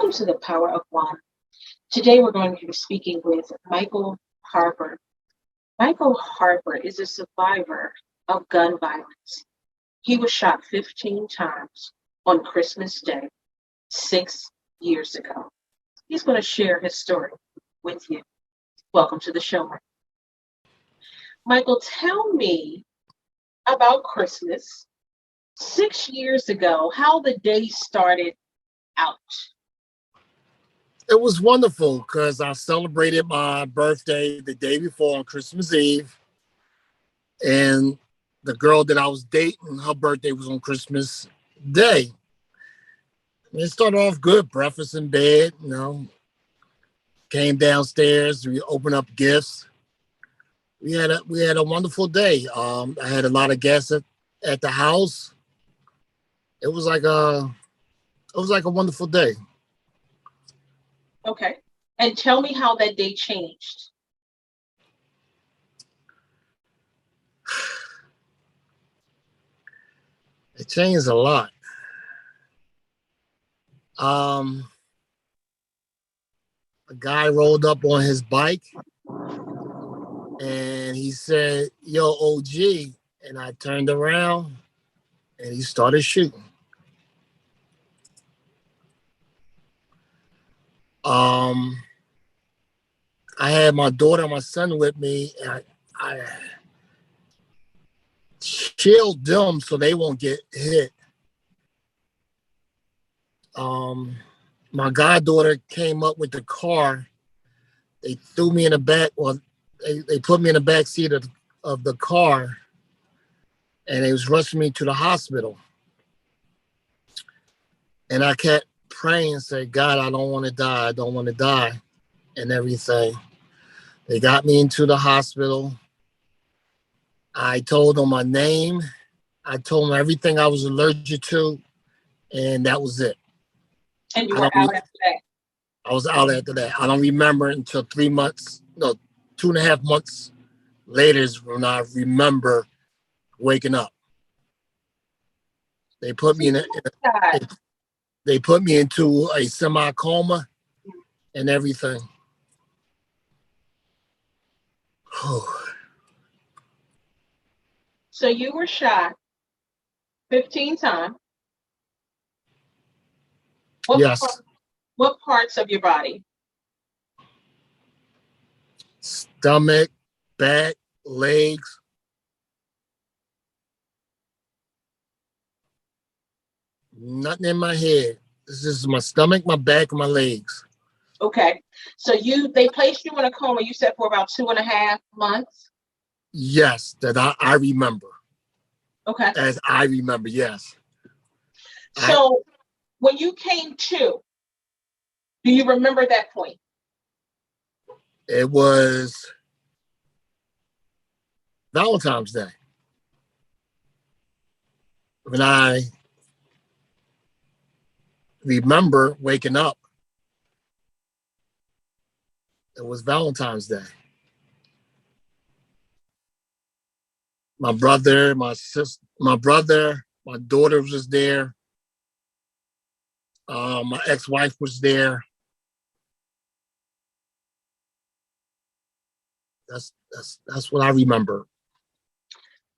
Welcome to the Power of One. Today we're going to be speaking with Michael Harper. Michael Harper is a survivor of gun violence. He was shot 15 times on Christmas Day 6 years ago. He's going to share his story with you. Welcome to the show, Michael. Michael, tell me about Christmas 6 years ago, how the day started out. It was wonderful because I celebrated my birthday the day before on Christmas Eve. And the girl that I was dating, her birthday was on Christmas Day. And it started off good, breakfast in bed, came downstairs, we opened up gifts. We had a wonderful day. I had a lot of guests at the house. It was like a wonderful day. Okay. And tell me how that day changed. It changed a lot. A guy rolled up on his bike and he said, "Yo, OG." And I turned around and he started shooting. I had my daughter and my son with me, and I shield them so they won't get hit. My goddaughter came up with the car. They threw me in the back, or they put me in the back seat of the car, and they was rushing me to the hospital. And I kept praying and said, "God, I don't want to die. I don't want to die," and everything. They got me into the hospital. I told them my name. I told them everything I was allergic to, and that was it. And you were out after that? I was out after that. I don't remember until 2.5 months later is when I remember waking up. They put me they put me into a semi-coma and everything. So you were shot 15 times. Yes. What parts of your body? Stomach, back, legs. Nothing in my head. This is my stomach, my back, and my legs. Okay. So they placed you in a coma, you said, for about 2.5 months? Yes, that I remember. Okay. As I remember, yes. So when you came to, do you remember that point? It was Valentine's Day. When I remember waking up, it was Valentine's Day. My brother, my sister, my daughter was there. My ex-wife was there. That's what I remember.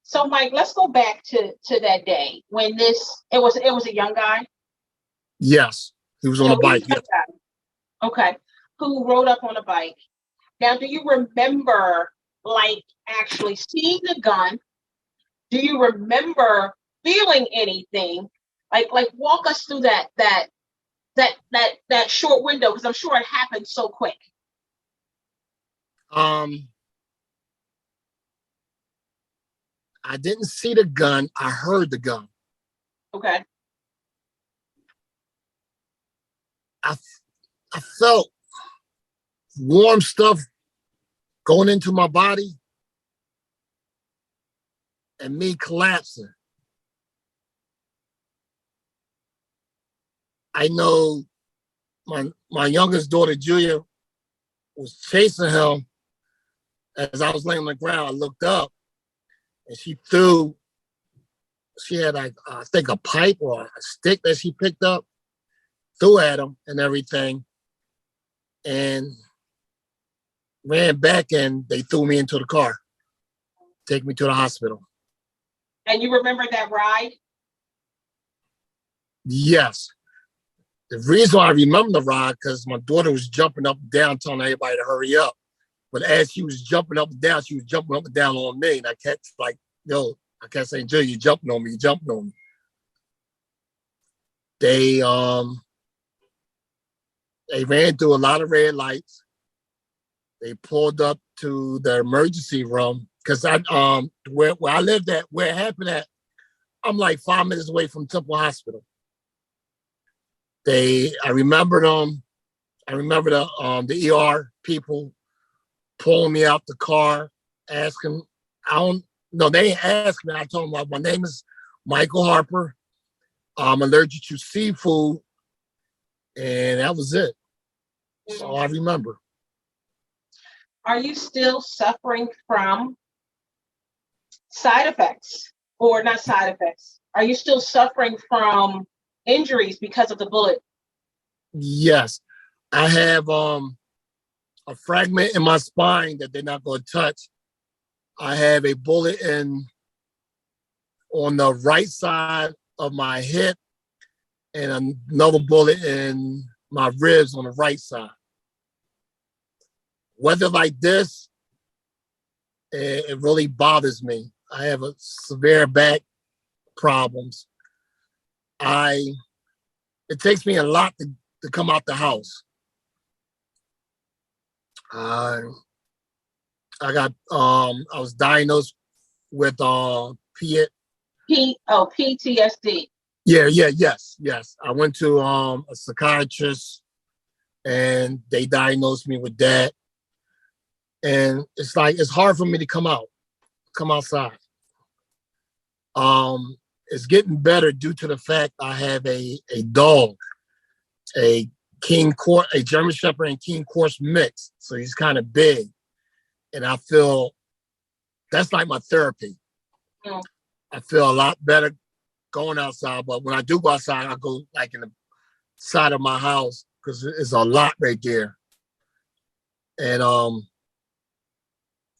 So, Mike, let's go back to that day when it was a young guy. Yes, he was on a bike. Yes. Okay, who rode up on a bike? Now, do you remember actually seeing the gun? Do you remember feeling anything? Walk us through that short window, because I'm sure it happened so quick. I didn't see the gun. I heard the gun. Okay. I felt warm stuff going into my body and me collapsing. I know my youngest daughter, Julia, was chasing him. As I was laying on the ground, I looked up and she had I think a pipe or a stick that she picked up. threw at him and everything, and ran back, and they threw me into the car, take me to the hospital. And you remember that ride? Yes. The reason why I remember the ride, because my daughter was jumping up and down, telling everybody to hurry up. But as she was jumping up and down, she was jumping up and down on me. And I kept I kept saying, Jill, you're jumping on me, you're jumping on me. They ran through a lot of red lights. They pulled up to the emergency room because where I lived at, where it happened at, I'm like 5 minutes away from Temple Hospital. I remember them. I remember the ER people pulling me out the car, asking, they didn't ask me. I told them, my name is Michael Harper. I'm allergic to seafood. And that was it. That's all I remember. Are you still suffering from side effects or not side effects? Are you still suffering from injuries because of the bullet? Yes. I have a fragment in my spine that they're not going to touch. I have a bullet on the right side of my hip and another bullet in my ribs on the right side. Weather like this, it really bothers me. I have a severe back problems. It takes me a lot to come out the house. I was diagnosed with PTSD. Yes. I went to a psychiatrist and they diagnosed me with that. And it's hard for me to come outside. It's getting better due to the fact I have a dog, a German Shepherd and King Corse mix. So he's kind of big. And I feel that's like my therapy. Mm. I feel a lot better going outside. But when I do go outside, I go like in the side of my house because it's a lot right there. And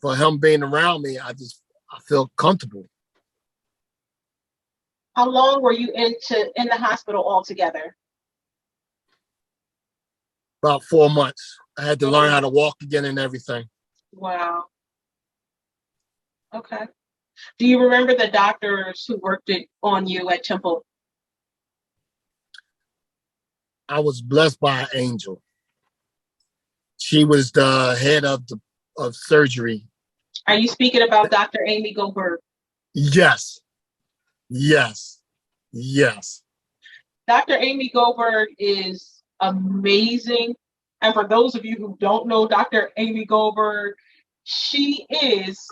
for him being around me, I feel comfortable. How long were you in the hospital altogether? About 4 months. I had to learn how to walk again and everything. Wow. Okay. Do you remember the doctors who worked on you at Temple? I was blessed by an angel. She was the head of surgery. Are you speaking about Dr. Amy Goldberg? Yes. Dr. Amy Goldberg is amazing. And for those of you who don't know Dr. Amy Goldberg, she is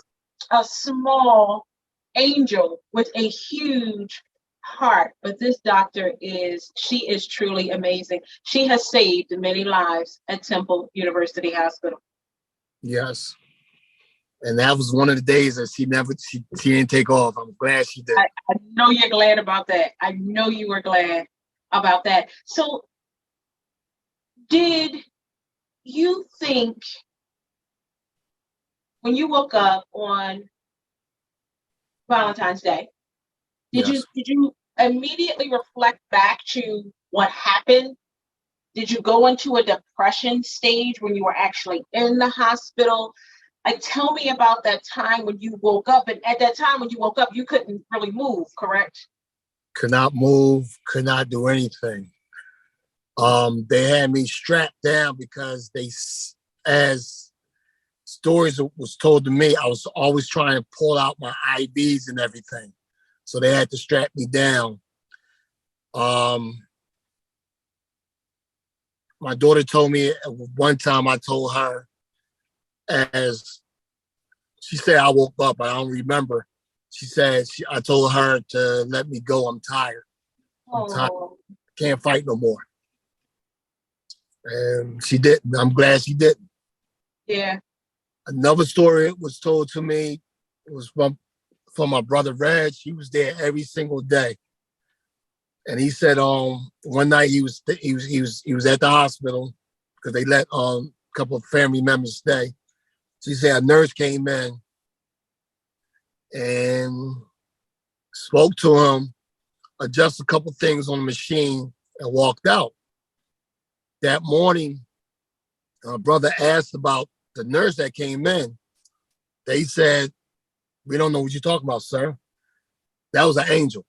a small angel with a huge heart. But this doctor she is truly amazing. She has saved many lives at Temple University Hospital. Yes. And that was one of the days that she didn't take off. I'm glad she did. I know you're glad about that. I know you were glad about that. So did you think when you woke up on Valentine's Day, did you immediately reflect back to what happened? Did you go into a depression stage when you were actually in the hospital? Like, tell me about that time when you woke up. And at that time when you woke up, you couldn't really move, correct? Could not move, could not do anything. They had me strapped down because as stories was told to me, I was always trying to pull out my IVs and everything. So they had to strap me down. My daughter told me one time, I told her, as she said, I woke up, but I don't remember. She said, I told her to let me go. I'm tired. I'm tired. Can't fight no more. And she didn't. I'm glad she didn't. Yeah. Another story was told to me. It was from my brother Reg. He was there every single day. And he said, one night he was at the hospital because they let a couple of family members stay. So he said a nurse came in and spoke to him, adjusted a couple of things on the machine, and walked out. That morning, brother asked about the nurse that came in. They said, "We don't know what you're talking about, sir. That was an angel.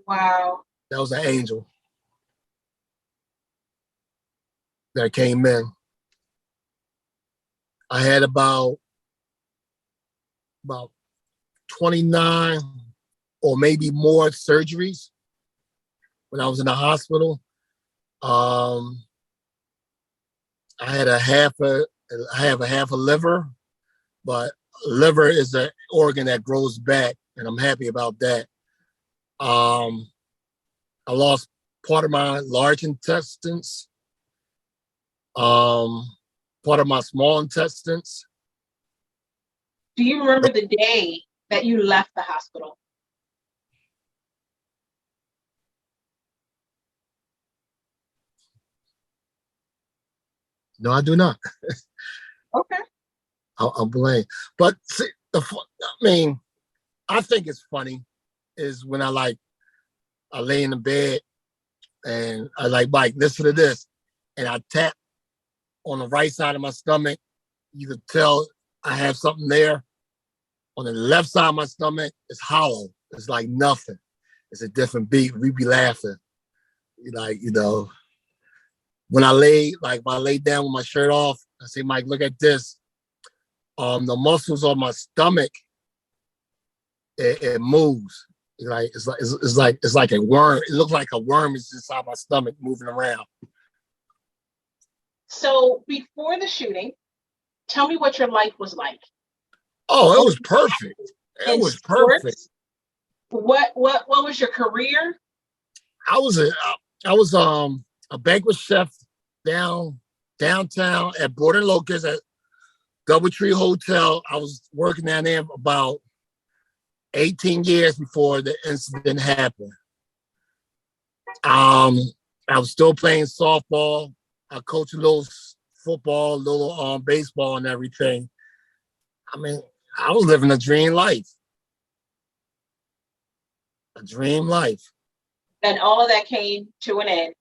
Wow. That was an angel that came in." I had about 29 or maybe more surgeries when I was in the hospital. I had I have a half a liver, but liver is an organ that grows back, and I'm happy about that. I lost part of my large intestines, part of my small intestines. Do you remember the day that you left the hospital? No, I do not. Okay. I'll blame. But see, I mean, I think it's funny is when I lay in the bed and I like, Mike, listen to this. And I tap on the right side of my stomach. You could tell I have something there. On the left side of my stomach, it's hollow. It's like nothing. It's a different beat. We be laughing. Like, when I lay down with my shirt off, I say, Mike, look at this. The muscles on my stomach, it moves. It's like a worm. It looks like a worm is inside my stomach moving around. So before the shooting, tell me what your life was like. Oh, it Were was you perfect. It in was perfect. sports? What was your career? I was a I was a banquet chef downtown at Border Locust at Doubletree Hotel. I was working down there about 18 years before the incident happened. I was still playing softball. I coached a little football, a little baseball and everything. I mean, I was living a dream life. A dream life. And all of that came to an end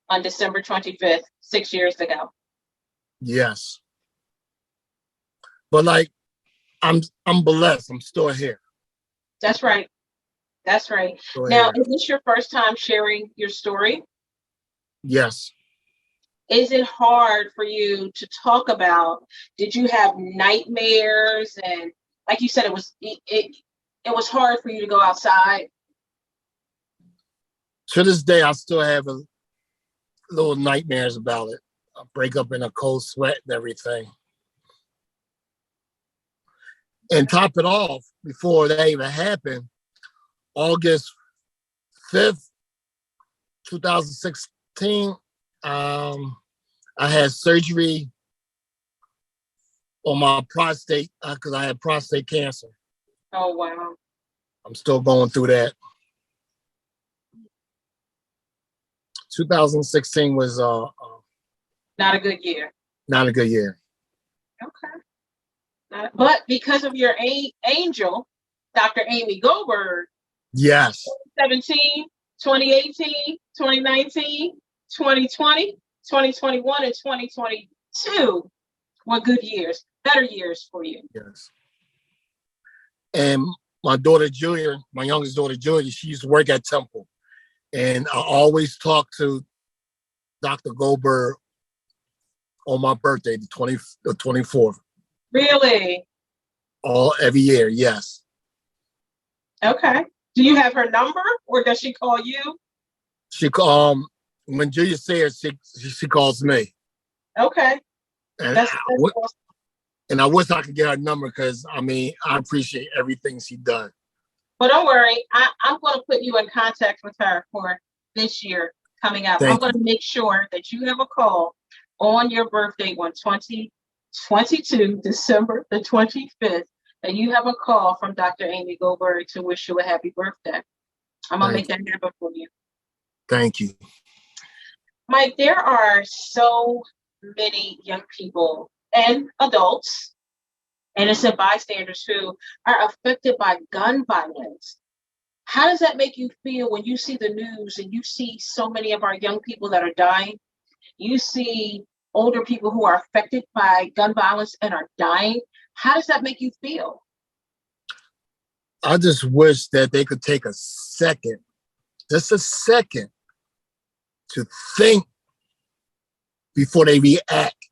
on December 25th, 6 years ago. Yes. But I'm blessed. I'm still here. That's right. That's right. Still Now, here. is this your first time sharing your story? Yes. Is it hard for you to talk about? Did you have nightmares? And like you said, it was hard for you to go outside. To this day, I still have a little nightmares about it. I break up in a cold sweat and everything. And top it off, before that even happened, August 5th, 2016, I had surgery on my prostate because I had prostate cancer. Oh, wow. I'm still going through that. 2016 was Not a good year. not a good year. Okay. But because of your angel, Dr. Amy Goldberg, Yes. 2017, 2018, 2019, 2020, 2021, and 2022 were good years, better years for you. Yes. And my daughter Julia, my youngest daughter Julia, she used to work at Temple. And I always talk to Dr. Goldberg on my birthday, the 24th. Really? Every year, yes. Okay. Do you have her number or does she call you? She when Julia says she calls me. Okay. And That's awesome. And I wish I could get her number because I appreciate everything she done. But don't worry, I'm going to put you in contact with her for this year coming up. I'm going to make sure that you have a call on your birthday on 2022, December the 25th, that you have a call from Dr. Amy Goldberg to wish you a happy birthday. I'm going to make that happen for you. Thank you. Mike, there are so many young people and adults, innocent bystanders who are affected by gun violence. How does that make you feel when you see the news and you see so many of our young people that are dying? You see older people who are affected by gun violence and are dying. How does that make you feel? I just wish that they could take a second, just a second, to think before they react.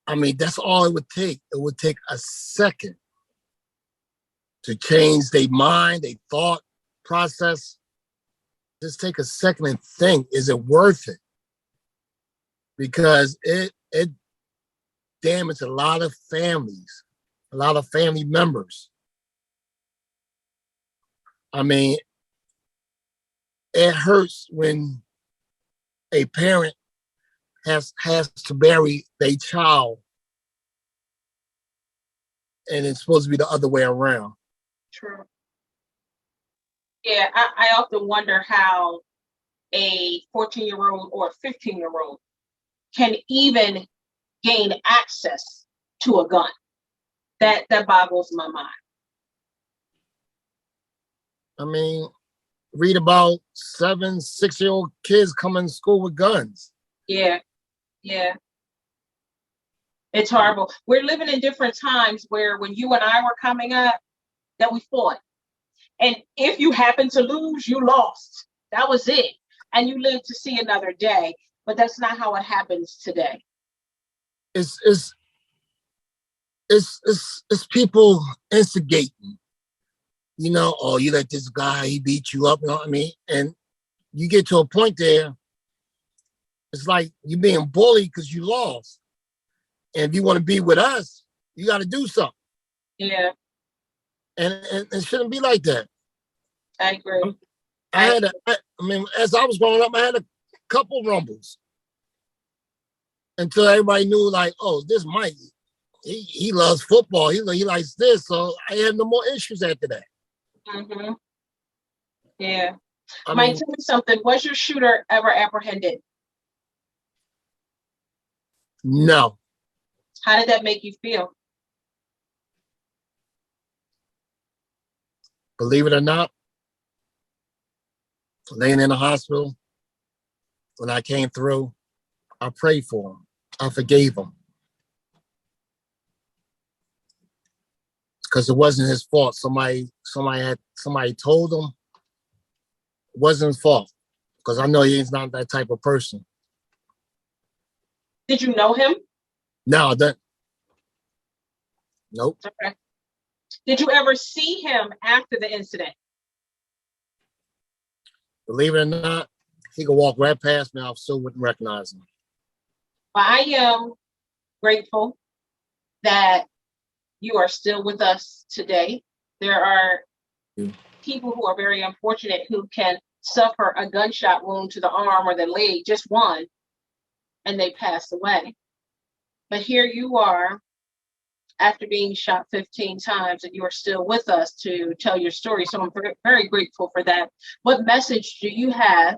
I mean, that's all it would take. It would take a second to change their mind, their thought process. Just take a second and think, is it worth it? Because it damaged a lot of families, a lot of family members. I mean, it hurts when a parent has to bury their child and it's supposed to be the other way around. True. Yeah, I often wonder how a 14-year-old or a 15-year-old can even gain access to a gun. That boggles my mind. I mean, read about 7, 6-year-old kids coming to school with guns. Yeah. It's horrible. We're living in different times where when you and I were coming up, that we fought. And if you happened to lose, you lost. That was it. And you lived to see another day. But that's not how it happens today. It's people instigating. You know, oh, you let this guy, he beat you up, you know what I mean? And you get to a point there, it's like you're being bullied because you lost. And if you want to be with us, you got to do something. Yeah. And it shouldn't be like that. I agree. I mean, as I was growing up, I had a couple rumbles until everybody knew, like, oh, this Mike, he loves football. He likes this. So I had no more issues after that. Mm-hmm. Yeah. I Mike, mean, tell me something. Was your shooter ever apprehended? no. How did that make you feel? Believe it or not, laying in the hospital, when I came through, I prayed for him. I forgave him. Because it wasn't his fault. Somebody told him it wasn't his fault. Because I know he's not that type of person. Did you know him? No, that. Nope. Okay. Did you ever see him after the incident? Believe it or not, he could walk right past me. I still wouldn't recognize him. Well, I am grateful that you are still with us today. There are people who are very unfortunate who can suffer a gunshot wound to the arm or the leg, just one, and they pass away. But here you are after being shot 15 times and you are still with us to tell your story. So I'm very, very grateful for that. What message do you have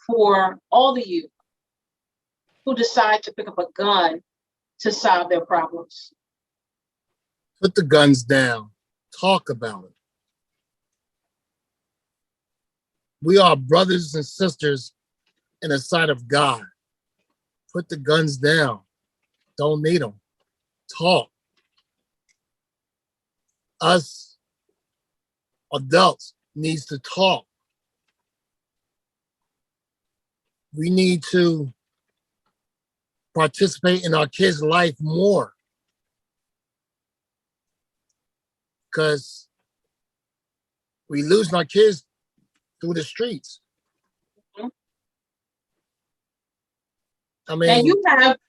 for all the youth who decide to pick up a gun to solve their problems? Put the guns down. Talk about it. We are brothers and sisters in the sight of God. Put the guns down. Don't need them. Talk. Us adults needs to talk. We need to participate in our kids' life more. Because we losing our kids through the streets. I mean, and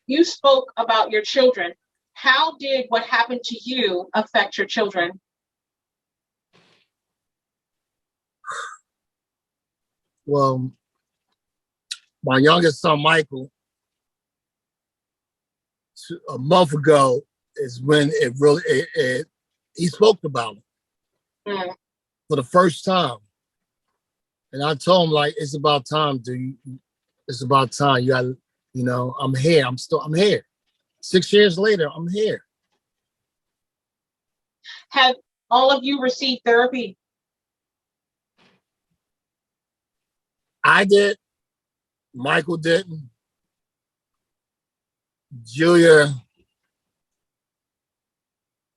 you spoke about your children. How did what happened to you affect your children? well, my youngest son, Michael, a month ago is when he spoke about it for the first time. And I told him, like, it's about time, dude. It's about time. You got, I'm here. I'm here. 6 years later, I'm here. Have all of you received therapy? I did. Michael didn't. Julia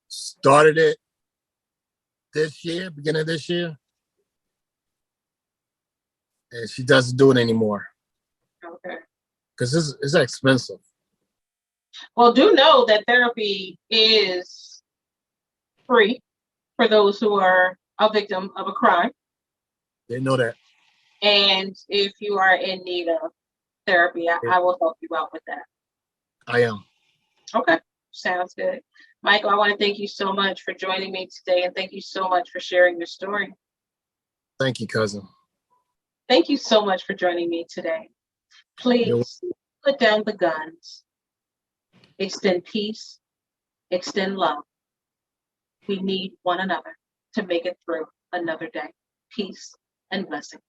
started it this year, beginning of this year, and she doesn't do it anymore Okay. because it's expensive. Well, do know that therapy is free for those who are a victim of a crime. They know that. And if you are in need of therapy, I will help you out with that. I am. Okay. Sounds good. Michael, I want to thank you so much for joining me today, and thank you so much for sharing your story. Thank you, cousin. Thank you so much for joining me today. Please put down the guns. Extend peace. Extend love. We need one another to make it through another day. Peace and blessings.